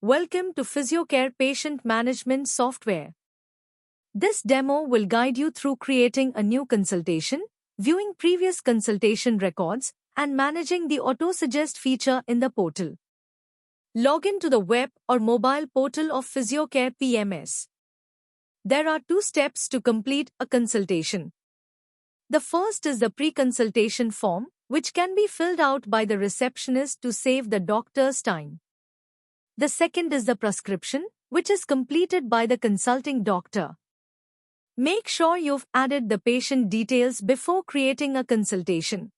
Welcome to PhysioCare Patient Management Software. This demo will guide you through creating a new consultation, viewing previous consultation records, and managing the auto-suggest feature in the portal. Log in to the web or mobile portal of PhysioCare PMS. There are 2 steps to complete a consultation. The first is the pre-consultation form, which can be filled out by the receptionist to save the doctor's time. The second is the prescription, which is completed by the consulting doctor. Make sure you've added the patient details before creating a consultation.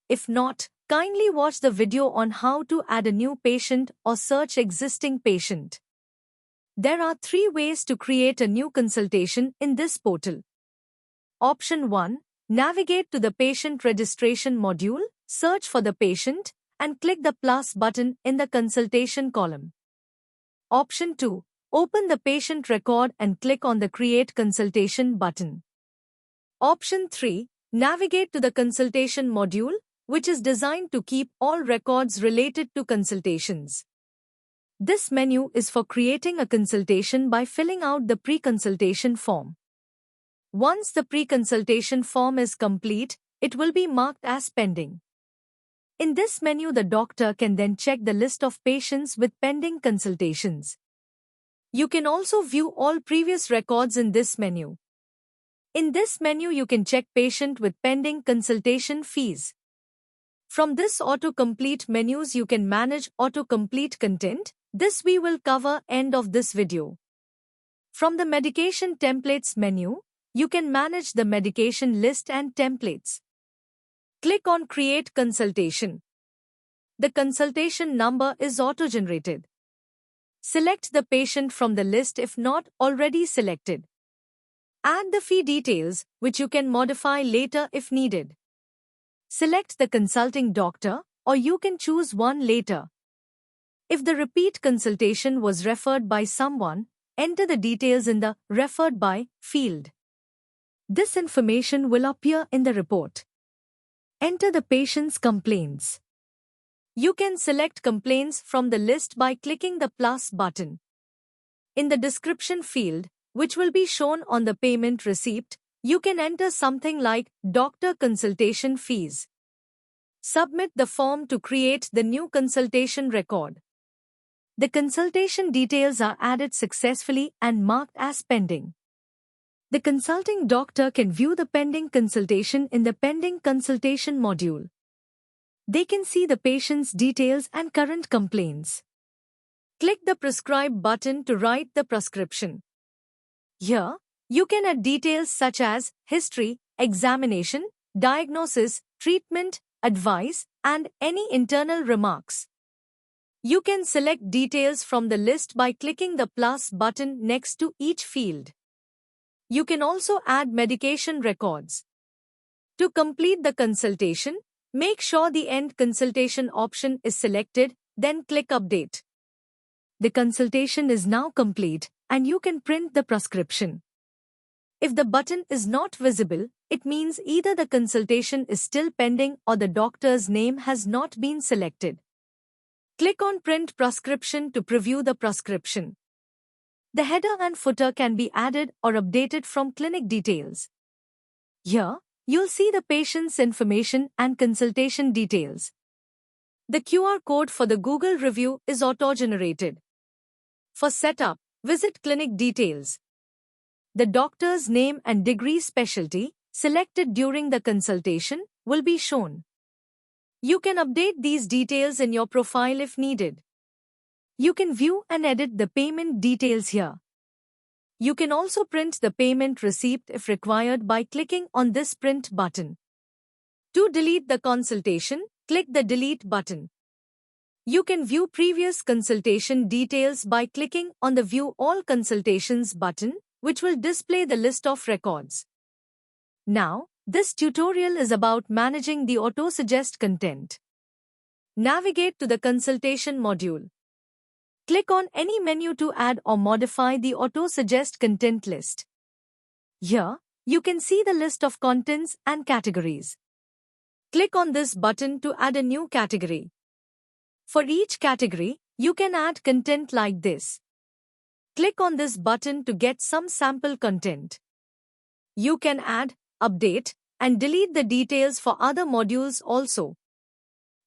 If not, kindly watch the video on how to add a new patient or search existing patient. There are 3 ways to create a new consultation in this portal. Option 1. Navigate to the patient registration module, search for the patient, and click the plus button in the consultation column. Option 2. Open the patient record and click on the Create Consultation button. Option 3. Navigate to the consultation module, which is designed to keep all records related to consultations. This menu is for creating a consultation by filling out the pre-consultation form. Once the pre-consultation form is complete, it will be marked as pending. In this menu, the doctor can then check the list of patients with pending consultations. You can also view all previous records in this menu. In this menu, you can check patient with pending consultation fees. From this autocomplete menus, you can manage autocomplete content. This we will cover end of this video. From the medication templates menu, you can manage the medication list and templates. Click on Create Consultation. The consultation number is auto-generated. Select the patient from the list if not already selected. Add the fee details, which you can modify later if needed. Select the consulting doctor, or you can choose one later. If the repeat consultation was referred by someone, enter the details in the Referred By field. This information will appear in the report. Enter the patient's complaints. You can select complaints from the list by clicking the plus button. In the description field, which will be shown on the payment receipt, you can enter something like doctor consultation fees. Submit the form to create the new consultation record. The consultation details are added successfully and marked as pending. The consulting doctor can view the pending consultation in the Pending Consultation module. They can see the patient's details and current complaints. Click the Prescribe button to write the prescription. Here, you can add details such as history, examination, diagnosis, treatment, advice, and any internal remarks. You can select details from the list by clicking the plus button next to each field. You can also add medication records. To complete the consultation, make sure the End Consultation option is selected, then click Update. The consultation is now complete, and you can print the prescription. If the button is not visible, it means either the consultation is still pending or the doctor's name has not been selected. Click on Print Prescription to preview the prescription. The header and footer can be added or updated from clinic details. Here, you'll see the patient's information and consultation details. The QR code for the Google review is auto-generated. For setup, visit clinic details. The doctor's name and degree specialty, selected during the consultation, will be shown. You can update these details in your profile if needed. You can view and edit the payment details here. You can also print the payment receipt if required by clicking on this Print button. To delete the consultation, click the Delete button. You can view previous consultation details by clicking on the View All Consultations button, which will display the list of records. Now, this tutorial is about managing the auto-suggest content. Navigate to the Consultation module. Click on any menu to add or modify the auto-suggest content list. Here, you can see the list of contents and categories. Click on this button to add a new category. For each category, You can add content like this. Click on this button to get some sample content. You can add, update, and delete the details for other modules also.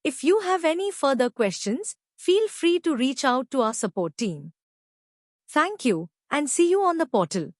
If you have any further questions, feel free to reach out to our support team. Thank you, and see you on the portal.